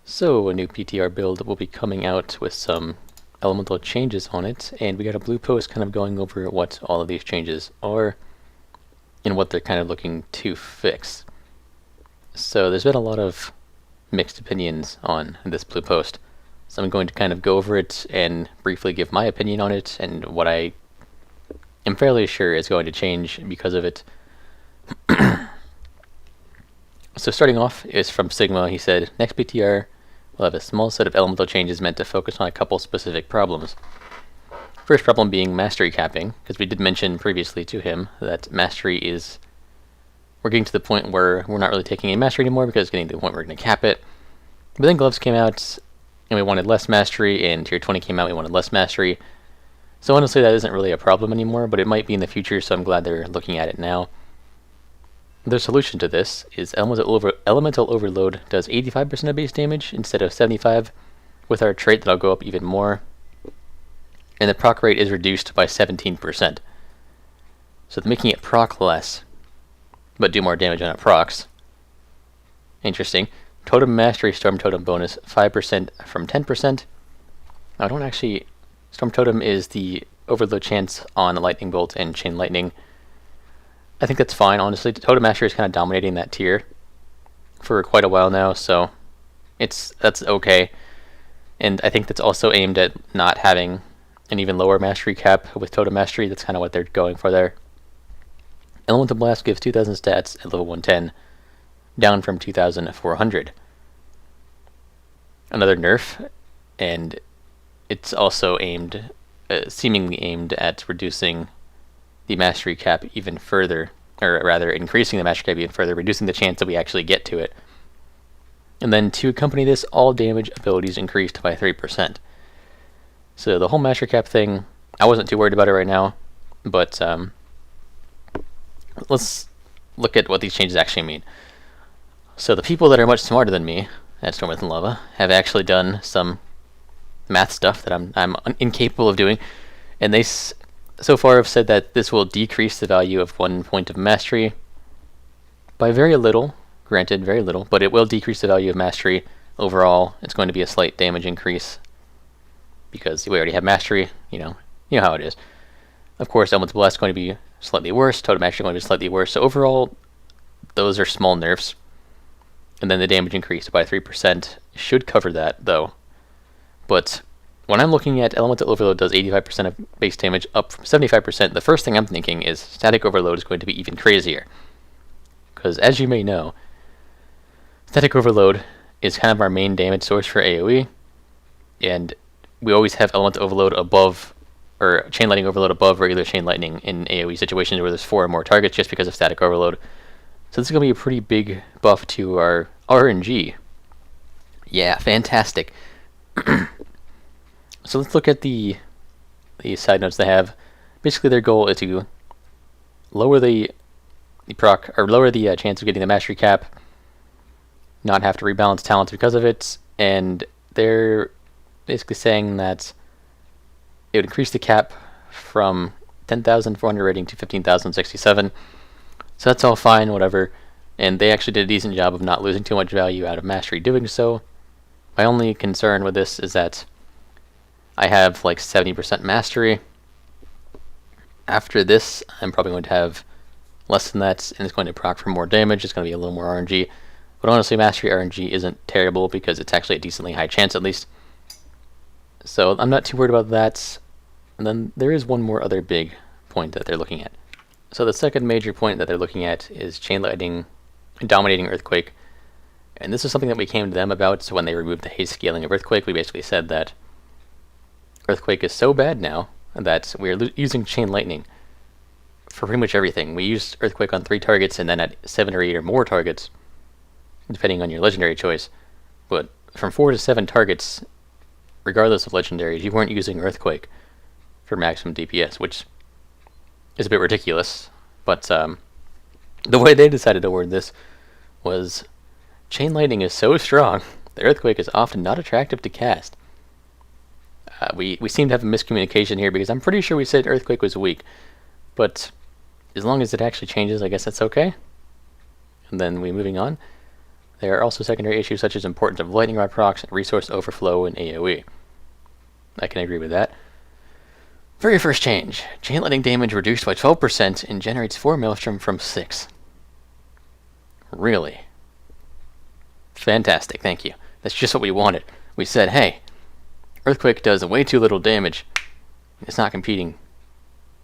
So a new PTR build will be coming out with some elemental changes on it, and we got a blue post kind of going over what all of these changes are and what they're kind of looking to fix. So there's been a lot of mixed opinions on this blue post. So I'm going to kind of go over it and briefly give my opinion on it and what I am fairly sure is going to change because of it. So starting off is from Sigma. He said, next PTR will have a small set of elemental changes meant to focus on a couple specific problems. First problem being mastery capping, because we did mention previously to him that mastery is... we're getting to the point where we're not really taking any mastery anymore because it's getting to the point where we're going to cap it. But then gloves came out and we wanted less mastery, and tier 20 came out, we wanted less mastery. So honestly that isn't really a problem anymore, but it might be in the future, so I'm glad they're looking at it now. The solution to this is Elemental Overload does 85% of base damage instead of 75%, with our trait that'll go up even more. And the proc rate is reduced by 17%. So they're making it proc less, but do more damage on it procs. Interesting. Totem Mastery Storm Totem bonus 5% from 10%. Now don't actually... Storm Totem is the overload chance on Lightning Bolt and Chain Lightning. I think that's fine, honestly. Totem Mastery is kind of dominating that tier for quite a while now, so that's okay. And I think that's also aimed at not having an even lower mastery cap with Totem Mastery. That's kind of what they're going for there. Elemental Blast gives 2,000 stats at level 110, down from 2,400. Another nerf, and it's also aimed, seemingly aimed at reducing the mastery cap even further, or rather increasing the mastery cap even further, reducing the chance that we actually get to it. And then to accompany this, all damage abilities increased by 3%. So the whole mastery cap thing, I wasn't too worried about it right now, but let's look at what these changes actually mean. So the people that are much smarter than me at Storm Within Lava have actually done some math stuff that I'm incapable of doing, and they so far have said that this will decrease the value of 1 point of mastery by very little, granted very little, but it will decrease the value of mastery. Overall, it's going to be a slight damage increase because we already have mastery, you know how it is. Of course, Elemental Blast is going to be slightly worse, Totem Mastery is going to be slightly worse, so overall, those are small nerfs. And then the damage increase by 3% should cover that, though. But when I'm looking at Elemental Overload does 85% of base damage, up from 75%, the first thing I'm thinking is Static Overload is going to be even crazier. Because as you may know, Static Overload is kind of our main damage source for AoE, and we always have Elemental Overload above, or Chain Lightning Overload above regular Chain Lightning in AoE situations where there's 4 or more targets just because of Static Overload. So this is going to be a pretty big buff to our RNG. Yeah, fantastic. So let's look at the side notes they have. Basically, their goal is to lower the proc, or lower the chance of getting the mastery cap, not have to rebalance talents because of it, and they're basically saying that it would increase the cap from 10,400 rating to 15,067. So that's all fine, whatever. And they actually did a decent job of not losing too much value out of mastery doing so. My only concern with this is that I have like 70% mastery. After this, I'm probably going to have less than that, and it's going to proc for more damage. It's going to be a little more RNG. But honestly, mastery RNG isn't terrible because it's actually a decently high chance at least. So I'm not too worried about that. And then there is one more other big point that they're looking at. So the second major point that they're looking at is Chain Lightning dominating Earthquake. And this is something that we came to them about, so when they removed the haste scaling of Earthquake, we basically said that Earthquake is so bad now that we're using Chain Lightning for pretty much everything. We used Earthquake on 3 targets and then at 7 or 8 or more targets, depending on your legendary choice. But from 4 to 7 targets, regardless of legendaries, you weren't using Earthquake for maximum DPS, which is a bit ridiculous. But the way they decided to word this was, Chain Lightning is so strong, the Earthquake is often not attractive to cast. We seem to have a miscommunication here because I'm pretty sure we said Earthquake was weak, but as long as it actually changes, I guess that's okay. And then moving on. There are also secondary issues such as importance of lightning rod procs and resource overflow in AoE. I can agree with that. Very first change. Chain lightning damage reduced by 12% and generates 4 Maelstrom from 6. Really? Fantastic, thank you. That's just what we wanted. We said, hey, Earthquake does way too little damage. It's not competing.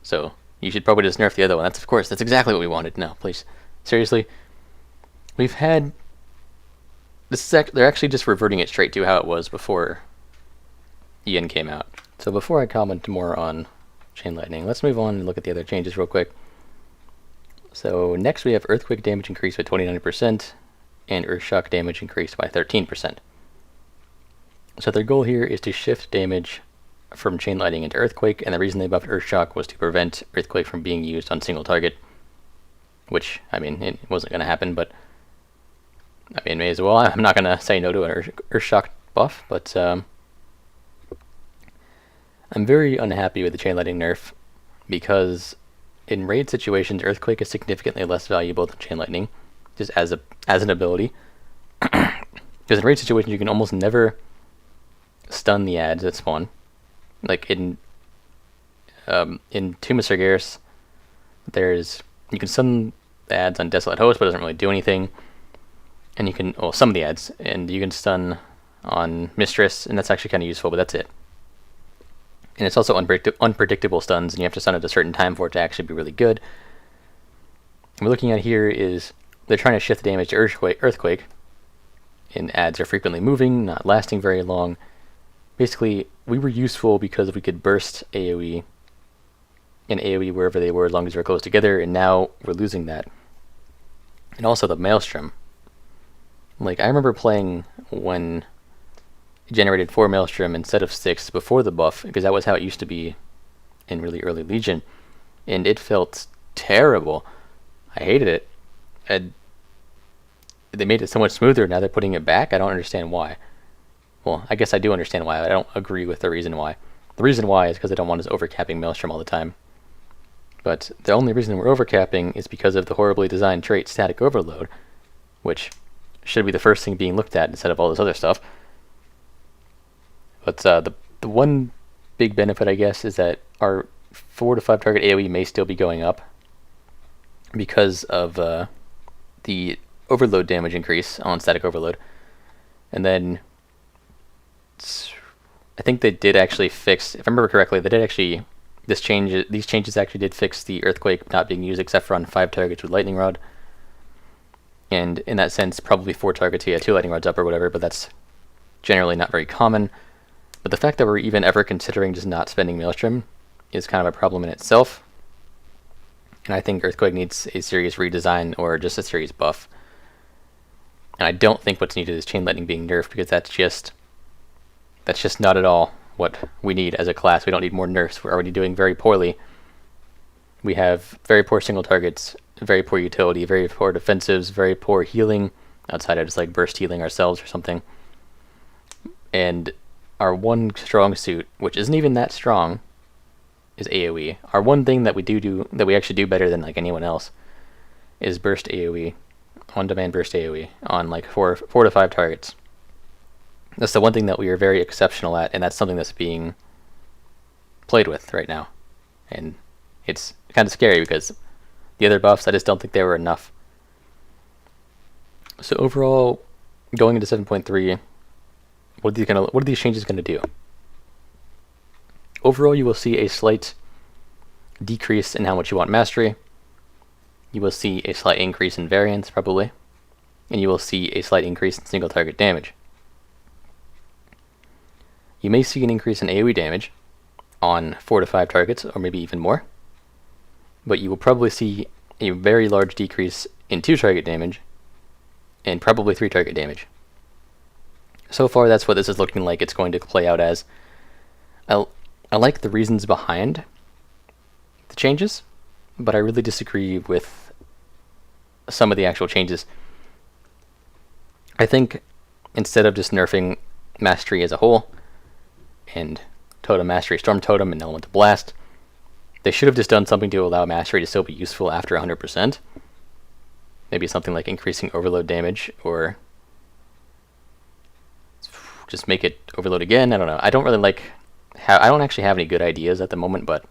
So, you should probably just nerf the other one. That's exactly what we wanted. No, please. Seriously? We've had... they're actually just reverting it straight to how it was before Ian came out. So before I comment more on Chain Lightning, let's move on and look at the other changes real quick. So next we have Earthquake damage increased by 29% and Earthshock damage increased by 13%. So their goal here is to shift damage from Chain Lightning into Earthquake, and the reason they buffed Earthshock was to prevent Earthquake from being used on single target, which, I mean, it wasn't going to happen, but I mean, may as well. I'm not going to say no to an Earthshock buff, but I'm very unhappy with the Chain Lightning nerf because in raid situations, Earthquake is significantly less valuable than Chain Lightning, just as an ability. Because in raid situations, you can almost never stun the ads that spawn. Like in Tomb of Sargeras, you can stun the ads on Desolate Host, but it doesn't really do anything. And you can, well, some of the ads, and you can stun on Mistress, and that's actually kind of useful, but that's it. And it's also unpredictable stuns, and you have to stun at a certain time for it to actually be really good. What we're looking at here is they're trying to shift the damage to Earthquake, and ads are frequently moving, not lasting very long. Basically, we were useful because we could burst AoE and AoE wherever they were as long as they're close together, and now we're losing that. And also the Maelstrom. Like, I remember playing when it generated 4 Maelstrom instead of 6 before the buff, because that was how it used to be in really early Legion, and it felt terrible. I hated it. They made it so much smoother, now they're putting it back. I don't understand why. Well, I guess I do understand why. I don't agree with the reason why. The reason why is because I don't want us overcapping Maelstrom all the time. But the only reason we're overcapping is because of the horribly designed trait Static Overload, which should be the first thing being looked at instead of all this other stuff. But the one big benefit, I guess, is that our 4 to 5 target AoE may still be going up because of the overload damage increase on Static Overload. And then I think they did actually fix, if I remember correctly, they did actually, these changes actually did fix the Earthquake not being used except for on 5 targets with Lightning Rod. And in that sense, probably 4 targets, yeah, 2 Lightning Rods up or whatever, but that's generally not very common. But the fact that we're even ever considering just not spending Maelstrom is kind of a problem in itself. And I think Earthquake needs a serious redesign or just a serious buff. And I don't think what's needed is Chain Lightning being nerfed, because that's just not at all what we need as a class. We don't need more nerfs. We're already doing very poorly. We have very poor single targets, very poor utility, very poor defensives, very poor healing, outside of just like burst healing ourselves or something. And our one strong suit, which isn't even that strong, is AoE. Our one thing that we actually do better than like anyone else is burst AoE, on-demand burst AoE on like 4 to 5 targets. That's the one thing that we are very exceptional at, and that's something that's being played with right now. And it's kind of scary because the other buffs, I just don't think they were enough. So overall, going into 7.3, what are these changes going to do? Overall, you will see a slight decrease in how much you want mastery. You will see a slight increase in variance, probably. And you will see a slight increase in single target damage. You may see an increase in AoE damage on 4 to 5 targets, or maybe even more. But you will probably see a very large decrease in 2 target damage, and probably 3 target damage. So far, that's what this is looking like it's going to play out as. I like the reasons behind the changes, but I really disagree with some of the actual changes. I think instead of just nerfing mastery as a whole, and totem mastery, storm totem, and elemental blast, they should have just done something to allow mastery to still be useful after 100%. Maybe something like increasing overload damage, or just make it overload again. I don't know. I don't really like how I don't actually have any good ideas at the moment, but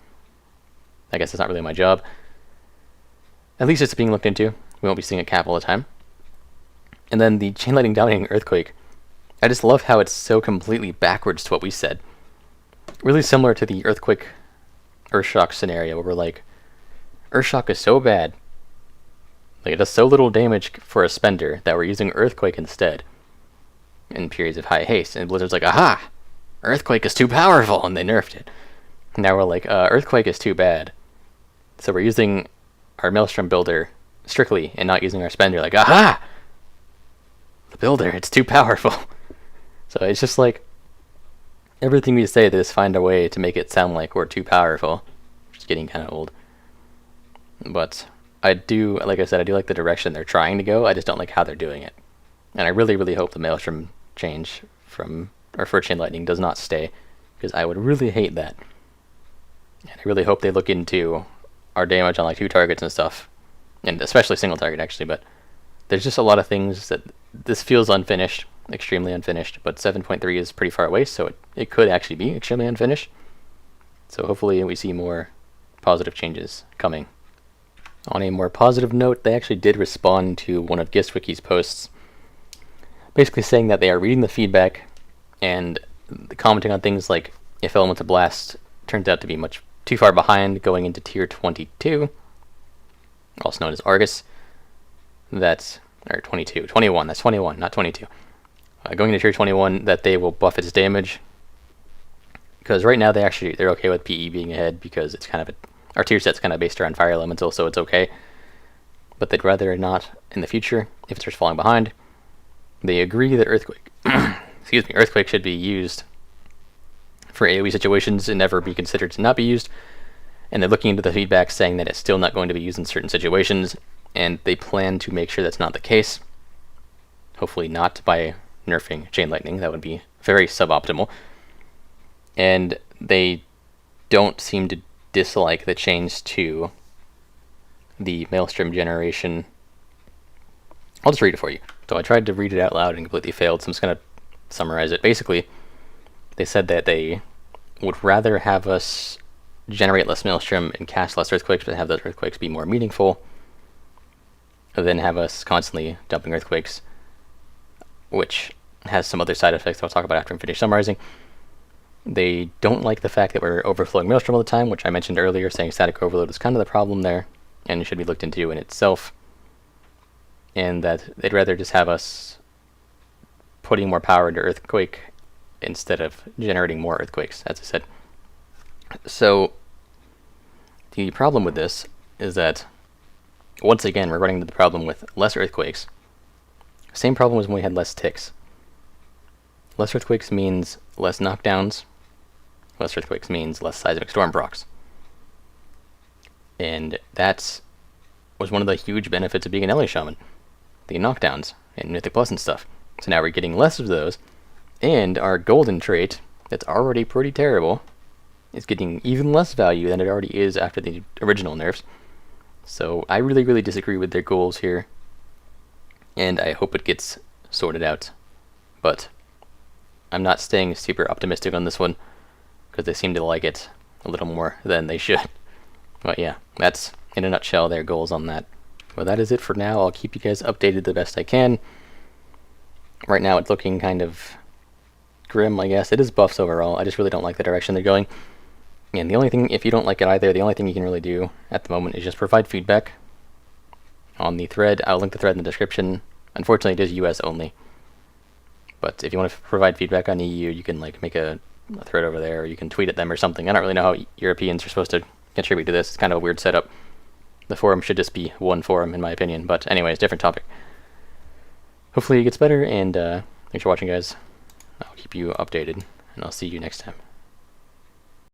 I guess it's not really my job. At least it's being looked into. We won't be seeing a cap all the time. And then the chain lightning dominating earthquake. I just love how it's so completely backwards to what we said. Really similar to the earthquake Earthshock scenario where we're like, Earthshock is so bad, like it does so little damage for a spender that we're using Earthquake instead in periods of high haste. And Blizzard's like, aha! Earthquake is too powerful, and they nerfed it. Now we're like, Earthquake is too bad. So we're using our Maelstrom builder strictly and not using our spender. Like, aha! The builder, it's too powerful. So it's just like, everything we say, they just find a way to make it sound like we're too powerful. Which is getting kind of old. But I do, like I said, I do like the direction they're trying to go. I just don't like how they're doing it. And I really, really hope the Maelstrom change for Chain Lightning does not stay, because I would really hate that. And I really hope they look into our damage on like 2 targets and stuff, and especially single target actually. But there's just a lot of things that this feels unfinished, extremely unfinished. But 7.3 is pretty far away, so it could actually be extremely unfinished. So hopefully we see more positive changes coming. On a more positive note, they actually did respond to one of GistWiki's posts, basically saying that they are reading the feedback and commenting on things like if Elemental Blast turns out to be much too far behind going into tier 22, also known as Argus, that's, or 22, 21, that's 21, not 22. Going into tier 21, that they will buff its damage, because right now they're okay with PE being ahead because it's kind of our tier set's kind of based around Fire Elemental, so it's okay. But they'd rather not in the future if it starts falling behind. They agree that Earthquake should be used for AoE situations and never be considered to not be used. And they're looking into the feedback saying that it's still not going to be used in certain situations, and they plan to make sure that's not the case. Hopefully not by nerfing Chain Lightning. That would be very suboptimal. And they don't seem to dislike the change to the Maelstrom generation. I'll just read it for you. So I tried to read it out loud and completely failed, so I'm just going to summarize it. Basically, they said that they would rather have us generate less Maelstrom and cast less Earthquakes, but have those Earthquakes be more meaningful, than have us constantly dumping Earthquakes, which has some other side effects I'll talk about after I'm finished summarizing. They don't like the fact that we're overflowing Maelstrom all the time, which I mentioned earlier, saying static overload is kind of the problem there, and it should be looked into in itself. And that they'd rather just have us putting more power into Earthquake instead of generating more Earthquakes, as I said. So, the problem with this is that, once again, we're running into the problem with less Earthquakes. Same problem as when we had less ticks. Less Earthquakes means less knockdowns. Less Earthquakes means less seismic storm procs. And that was one of the huge benefits of being an LA Shaman. The knockdowns and Mythic Plus and stuff. So now we're getting less of those, and our golden trait, that's already pretty terrible, is getting even less value than it already is after the original nerfs. So I really, really disagree with their goals here, and I hope it gets sorted out. But I'm not staying super optimistic on this one, because they seem to like it a little more than they should. But yeah, that's, in a nutshell, their goals on that. Well, that is it for now. I'll keep you guys updated the best I can. Right now it's looking kind of grim, I guess. It is buffs overall. I just really don't like the direction they're going. And the only thing, if you don't like it either, the only thing you can really do at the moment is just provide feedback on the thread. I'll link the thread in the description. Unfortunately, it is US only. But if you want to provide feedback on EU, you can like make a thread over there, or you can tweet at them or something. I don't really know how Europeans are supposed to contribute to this. It's kind of a weird setup. The forum should just be one forum, in my opinion. But anyways, different topic. Hopefully it gets better, and thanks for watching, guys. I'll keep you updated, and I'll see you next time.